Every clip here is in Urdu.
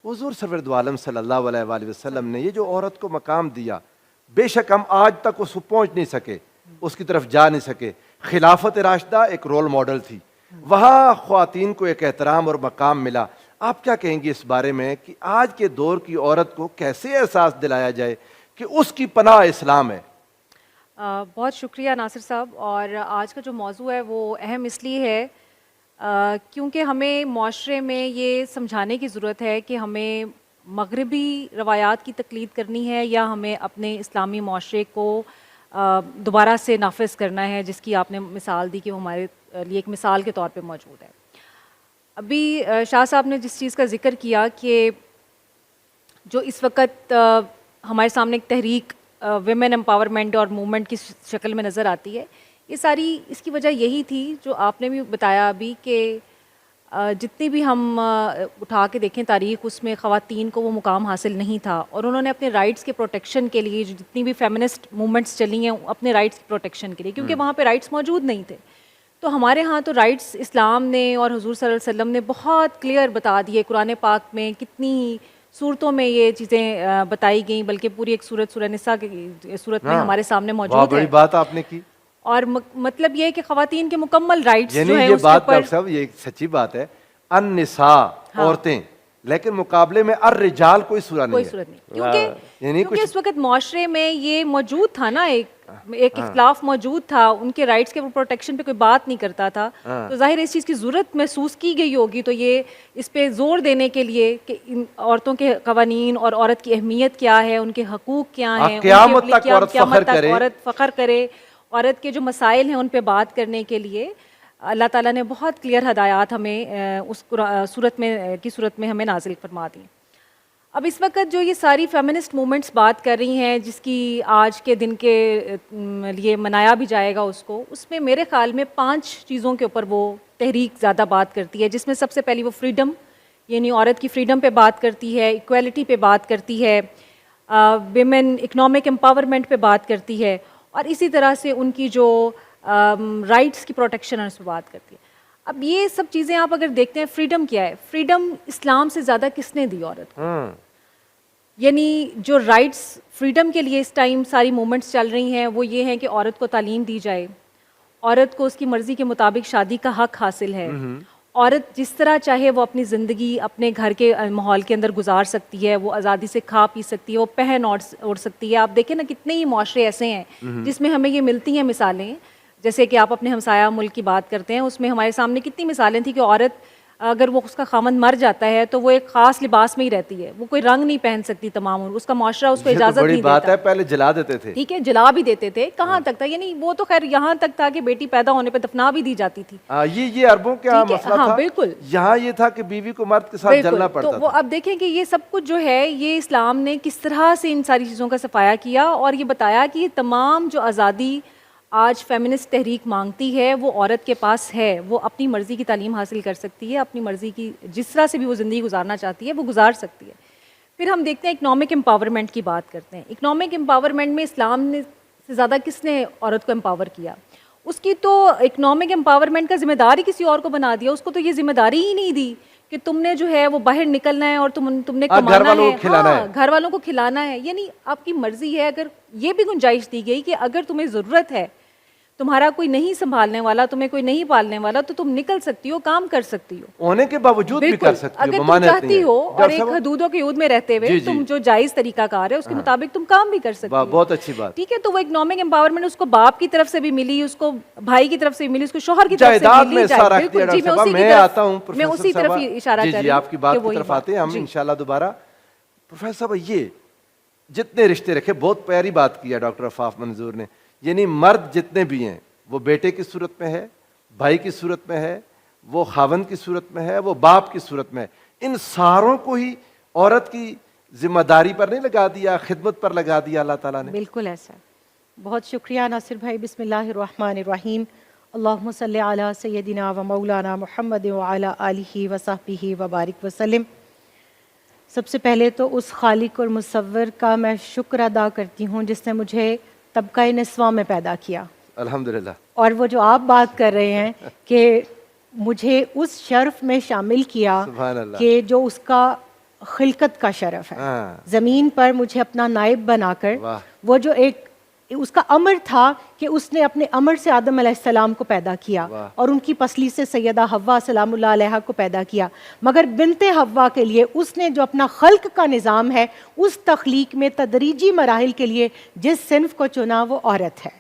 حضور سرور دو عالم صلی اللہ علیہ وآلہ وسلم نے یہ جو عورت کو مقام دیا، بے شک ہم آج تک اس کو پہنچ نہیں سکے، اس کی طرف جا نہیں سکے۔ خلافت راشدہ ایک رول ماڈل تھی، وہاں خواتین کو ایک احترام اور مقام ملا۔ آپ کیا کہیں گے اس بارے میں کہ آج کے دور کی عورت کو کیسے احساس دلایا جائے کہ اس کی پناہ اسلام ہے؟ بہت شکریہ ناصر صاحب، اور آج کا جو موضوع ہے وہ اہم اس لیے ہے کیونکہ ہمیں معاشرے میں یہ سمجھانے کی ضرورت ہے کہ ہمیں مغربی روایات کی تقلید کرنی ہے یا ہمیں اپنے اسلامی معاشرے کو دوبارہ سے نافذ کرنا ہے، جس کی آپ نے مثال دی کہ وہ ہمارے لیے ایک مثال کے طور پہ موجود ہے۔ ابھی شاہ صاحب نے جس چیز کا ذکر کیا کہ جو اس وقت ہمارے سامنے ایک تحریک ویمن امپاورمنٹ اور موومنٹ کی شکل میں نظر آتی ہے، یہ ساری اس کی وجہ یہی تھی جو آپ نے بھی بتایا ابھی کہ جتنی بھی ہم اٹھا کے دیکھیں تاریخ، اس میں خواتین کو وہ مقام حاصل نہیں تھا، اور انہوں نے اپنے رائٹس کے پروٹیکشن کے لیے جو جتنی بھی فیمنسٹ موومنٹس چلی ہیں اپنے رائٹس کی پروٹیکشن کے لیے، کیونکہ وہاں پہ رائٹس موجود نہیں تھے، تو ہمارے ہاں تو رائٹس اسلام نے اور حضور صلی اللہ علیہ وسلم نے بہت کلیئر بتا دیے۔ قرآن پاک میں کتنی صورتوں میں یہ چیزیں بتائی گئیں، بلکہ پوری ایک سورت سورہ نساء کی صورت میں ہمارے سامنے موجود ہے۔ بڑی بات آپ نے کی، اور مطلب یہ ہے کہ خواتین کے مکمل رائٹس یعنی جو ہیں یہ اس کے بات اوپر ڈاکٹر صاحب یہ سچی بات ہے، النساء عورتیں، لیکن مقابلے میں الرجال کوئی سورہ نہیں کوئی ہے۔ صورت نہیں، یعنی کیونکہ اس وقت معاشرے میں یہ موجود تھا نا، ایک اختلاف موجود تھا، ان کے رائٹس کے پروٹیکشن پہ کوئی بات نہیں کرتا تھا، تو ظاہر اس چیز کی ضرورت محسوس کی گئی ہوگی، تو یہ اس پہ زور دینے کے لیے کہ ان عورتوں کے قوانین اور عورت کی اہمیت کیا ہے، ان کے حقوق کیا ہیں، قیامت تک عورت فخر کرے، عورت فخر کرے، عورت کے جو مسائل ہیں ان پہ بات کرنے کے لیے اللہ تعالیٰ نے بہت کلیئر ہدایات ہمیں اس صورت میں ہمیں نازل فرما دی۔ اب اس وقت جو یہ ساری فیمنسٹ موومنٹس بات کر رہی ہیں، جس کی آج کے دن کے لیے منایا بھی جائے گا اس میں میرے خیال میں 5 چیزوں کے اوپر وہ تحریک زیادہ بات کرتی ہے، جس میں سب سے پہلی وہ فریڈم، یعنی عورت کی فریڈم پہ بات کرتی ہے، ایکویلٹی پہ بات کرتی ہے، ویمن اکنامک امپاورمنٹ پہ بات کرتی ہے، اور اسی طرح سے ان کی جو رائٹس کی پروٹیکشن ہے اس پہ بات کرتی ہے۔ اب یہ سب چیزیں آپ اگر دیکھتے ہیں، فریڈم کیا ہے؟ فریڈم اسلام سے زیادہ کس نے دی عورت کو؟ یعنی جو رائٹس فریڈم کے لیے اس ٹائم ساری موومنٹس چل رہی ہیں وہ یہ ہیں کہ عورت کو تعلیم دی جائے، عورت کو اس کی مرضی کے مطابق شادی کا حق حاصل ہے، عورت جس طرح چاہے وہ اپنی زندگی اپنے گھر کے ماحول کے اندر گزار سکتی ہے، وہ آزادی سے کھا پی سکتی ہے، وہ پہن اوڑھ سکتی ہے۔ آپ دیکھیں نا کتنے ہی معاشرے ایسے ہیں جس میں ہمیں یہ ملتی ہیں مثالیں، جیسے کہ آپ اپنے ہمسایہ ملک کی بات کرتے ہیں، اس میں ہمارے سامنے کتنی مثالیں تھیں کہ عورت اگر وہ اس کا خامند مر جاتا ہے تو وہ ایک خاص لباس میں ہی رہتی ہے، وہ کوئی رنگ نہیں پہن سکتی تمام، اور اس کا معاشرہ اس کو اجازت نہیں دیتا۔ بڑی بات ہے، پہلے جلا دیتے تھے، ٹھیک ہے، جلا بھی دیتے تھے، کہاں تک تھا؟ یعنی وہ تو خیر یہاں تک تھا کہ بیٹی پیدا ہونے پہ دفنا بھی دی جاتی تھی۔ یہ عربوں کا مسئلہ تھا، بالکل، یہاں یہ تھا کہ بیوی کو مرد کے ساتھ جلنا پڑتا تھا۔ تو وہ اب دیکھیں کہ یہ سب کچھ جو ہے یہ اسلام نے کس طرح سے ان ساری چیزوں کا صفایا کیا، اور یہ بتایا کہ یہ تمام جو آزادی آج فیمنسٹ تحریک مانگتی ہے وہ عورت کے پاس ہے، وہ اپنی مرضی کی تعلیم حاصل کر سکتی ہے، اپنی مرضی کی جس طرح سے بھی وہ زندگی گزارنا چاہتی ہے وہ گزار سکتی ہے۔ پھر ہم دیکھتے ہیں اکنامک امپاورمنٹ کی بات کرتے ہیں۔ اکنامک امپاورمنٹ میں اسلام نے سے زیادہ کس نے عورت کو امپاور کیا؟ اس کی تو اکنامک امپاورمنٹ کا ذمہ دار ہی کسی اور کو بنا دیا، اس کو تو یہ ذمہ داری ہی نہیں دی کہ تم نے جو ہے وہ باہر نکلنا ہے اور تم نے کمانا ہے، گھر والوں کو کھلانا ہے۔ یعنی آپ کی مرضی ہے، اگر یہ بھی گنجائش دی گئی کہ اگر تمہیں ضرورت ہے، تمہارا کوئی نہیں سنبھالنے والا، تمہیں کوئی نہیں پالنے والا، تو تم نکل سکتی ہو، کام کر سکتی ہو، ہونے کے باوجود بھی کر سکتی ہو، اگر تم چاہتی ہو، اور ایک حدودوں کے حدود میں رہتے ہوئے تم جو جائز طریقہ کار ہے اس کے مطابق تم کام بھی کر سکتی ہو۔ بہت اچھی بات، ٹھیک ہے، تو وہ اکنامک امپاورمنٹ اس کو باپ کی طرف سے بھی ملی، اس کو بھائی کی طرف سے بھی ملی، اس کو شوہر کی طرف سے ملی۔ بالکل جی، میں اسی طرف اشارہ کر رہی ہوں، آپ کی بات کی طرف آتے ہیں ہم انشاءاللہ دوبارہ۔ پروفیسر صاحب یہ جتنے رشتے رکھے، بہت پیاری بات کیا ڈاکٹر عفاف منظور نے، یعنی مرد جتنے بھی ہیں وہ بیٹے کی صورت میں ہے، بھائی کی صورت میں ہے، وہ خاوند کی صورت میں ہے، وہ باپ کی صورت میں ہے، ان ساروں کو ہی عورت کی ذمہ داری پر نہیں لگا دیا، خدمت پر لگا دیا اللہ تعالیٰ نے؟ بالکل ایسا۔ بہت شکریہ ناصر بھائی۔ بسم اللہ الرحمن الرحیم۔ اللہم صلی علی سیدنا و مولانا محمد وعلی آلہ وصحبہ وبارک وسلم۔ سب سے پہلے تو اس خالق اور مصور کا میں شکر ادا کرتی ہوں جس نے مجھے طبقہ نسواں میں پیدا کیا، الحمدللہ۔ اور وہ جو آپ بات کر رہے ہیں کہ مجھے اس شرف میں شامل کیا کہ جو اس کا خلقت کا شرف ہے. ہاں. زمین پر مجھے اپنا نائب بنا کر واہ. وہ جو ایک اس کا امر تھا کہ اس نے اپنے امر سے آدم علیہ السلام کو پیدا کیا اور ان کی پسلی سے سیدہ حوا سلام اللہ علیہا کو پیدا کیا, مگر بنت حوا کے لیے اس نے جو اپنا خلق کا نظام ہے اس تخلیق میں تدریجی مراحل کے لیے جس صنف کو چنا وہ عورت ہے.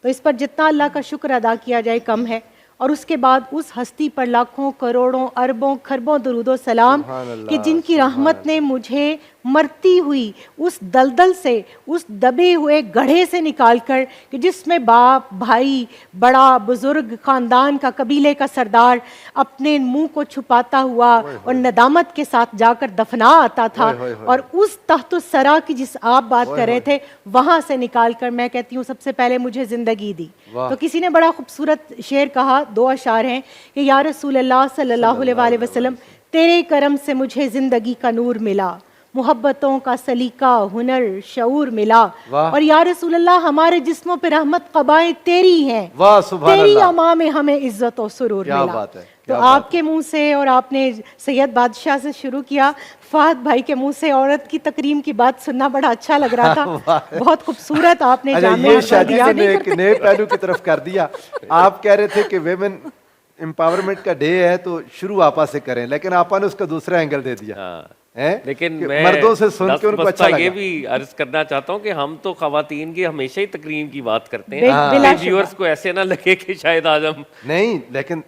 تو اس پر جتنا اللہ کا شکر ادا کیا جائے کم ہے. اور اس کے بعد اس ہستی پر لاکھوں کروڑوں اربوں خربوں درود و سلام کہ جن کی رحمت نے مجھے مرتی ہوئی اس دلدل سے, اس دبے ہوئے گڑھے سے نکال کر کہ جس میں باپ بھائی بڑا بزرگ خاندان کا قبیلے کا سردار اپنے منہ کو چھپاتا ہوا اور ندامت کے ساتھ جا کر دفنا آتا تھا, اور اس تحت الثری کی جس آپ بات کر رہے تھے وہاں سے نکال کر میں کہتی ہوں سب سے پہلے مجھے زندگی دی. تو کسی نے بڑا خوبصورت شعر کہا, 2 اشعار ہیں کہ یا رسول اللہ صلی اللہ علیہ وآلہ وسلم تیرے کرم سے مجھے زندگی کا نور ملا, محبتوں کا سلیقہ ہنر شعور ملا, اور یا رسول اللہ ہمارے جسموں پہ رحمت قبائیں تیری ہیں, تیری اما میں ہمیں عزت و سرور ملا. تو آپ کے منہ سے, اور آپ نے سید بادشاہ سے شروع کیا, فہد بھائی کے منہ سے عورت کی تکریم کی بات سننا بڑا اچھا لگ رہا تھا. بہت خوبصورت آپ نے یہ شادی سے ایک نئے پہلو کی طرف کر دیا. آپ کہہ رہے تھے کہ ویمن امپاورمنٹ کا ڈے ہے تو شروع آپا سے کریں, لیکن آپا نے اس کا دوسرا اینگل دے دیا. لیکن میں مردوں سے سن کے ان کو اچھا لگا. یہ بھی عرض کرنا چاہتا ہوں کہ ہم تو خواتین کی ہمیشہ ہی تکریم کی بات کرتے ہیں, ویورز کو ایسے نہ لگے کہ شاید آج ہم نہیں, لیکن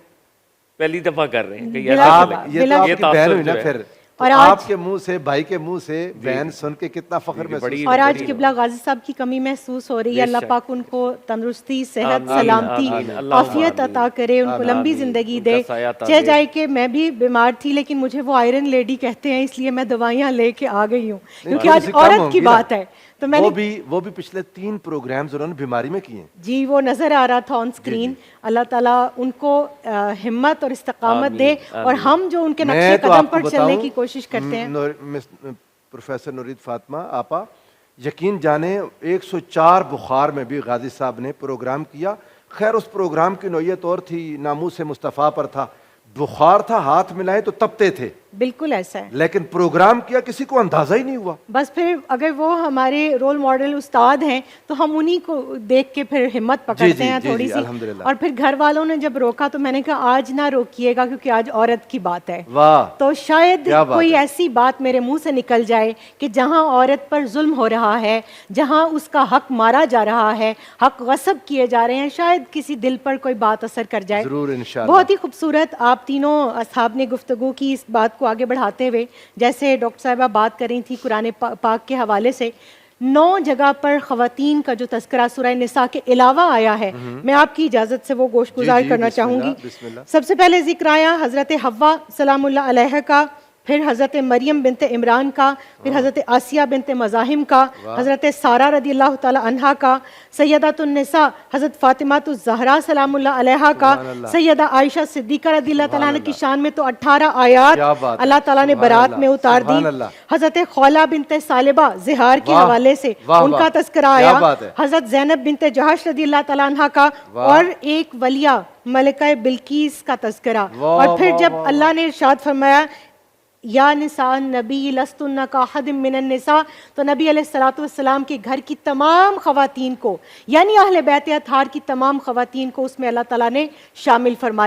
پہلی دفعہ کر رہے ہیں کہ یہ تو آپ کی بہن ہوئی نا پھر, اور آپ کے منہ سے بھائی کے منہ سے بہن سن کے کتنا فخر محسوس. اور آج قبلہ غازی صاحب کی کمی محسوس ہو رہی ہے. اللہ پاک ان کو تندرستی, صحت, سلامتی, عافیت عطا کرے, ان کو لمبی زندگی دے. چہ جائے کہ میں بھی بیمار تھی لیکن مجھے وہ آئرن لیڈی کہتے ہیں, اس لیے میں دوائیاں لے کے آ گئی ہوں کیونکہ آج عورت کی بات ہے. تو میں وہ بھی پچھلے 3 پروگرامز انہوں نے بیماری میں کیے ہیں جی, وہ نظر آ رہا تھا آن سکرین. اللہ تعالیٰ ان کو ہمت اور استقامت دے, اور ہم جو ان کے نقش قدم پر چلنے کی کوشش کرتے ہیں. پروفیسر نورید فاطمہ آپا, یقین جانے 104 بخار میں بھی غازی صاحب نے پروگرام کیا. خیر اس پروگرام کی نوعیت اور تھی, ناموس مصطفیٰ پر تھا, بخار تھا, ہاتھ ملائے تو تپتے تھے. بالکل ایسا ہے, لیکن پروگرام کیا کسی کو اندازہ ہی نہیں ہوا. بس پھر اگر وہ ہمارے رول ماڈل استاد ہیں تو ہم انہی کو دیکھ کے پھر ہمت پکڑتے ہیں تھوڑی سی. اور پھر گھر والوں نے جب روکا تو میں نے کہا آج نہ روکیے گا کیونکہ آج عورت کی بات ہے. تو شاید کوئی ایسی بات میرے منہ سے نکل جائے کہ جہاں عورت پر ظلم ہو رہا ہے, جہاں اس کا حق مارا جا رہا ہے, حق غصب کیے جا رہے ہیں, شاید کسی دل پر کوئی بات اثر کر جائے. ضرور انشاءاللہ. بہت ہی خوبصورت آپ تینوں اصحاب نے گفتگو کی اس بات کو آگے بڑھاتے ہوئے. جیسے ڈاکٹر صاحبہ بات کر رہی تھی قرآن پاک کے حوالے سے, 9 جگہ پر خواتین کا جو تذکرہ سورہ نساء کے علاوہ آیا ہے, میں آپ کی اجازت سے وہ گوش گزار کرنا چاہوں گی. سب سے پہلے ذکر آیا حضرت حوا سلام اللہ علیہ کا, پھر حضرت مریم بنت عمران کا, پھر حضرت آسیہ بنت مزاحم کا, حضرت سارہ رضی اللہ تعالی عنہا کا, سیدۃ النساء حضرت فاطمہ الزہرا سلام اللہ علیہا کا, سیدہ عائشہ صدیقہ رضی اللہ تعالیٰ عنہ کی شان میں تو 18 آیات اللہ تعالیٰ نے برات میں اتار دی. حضرت خولہ بنت ثعلبہ زہار کے حوالے سے ان کا تذکرہ آیا. حضرت زینب بنت جہش رضی اللہ تعالیٰ عنہا کا, اور ایک ولیہ ملکہ بلقیس کا تذکرہ. اور پھر جب اللہ نے ارشاد فرمایا یا نساء النبی لستن کاحد من النساء, تو نبی علیہ الصلوۃ والسلام کے گھر کی تمام خواتین کو, یعنی اہل بیت اطہار کی تمام خواتین کو اس میں اللہ تعالیٰ نے شامل فرما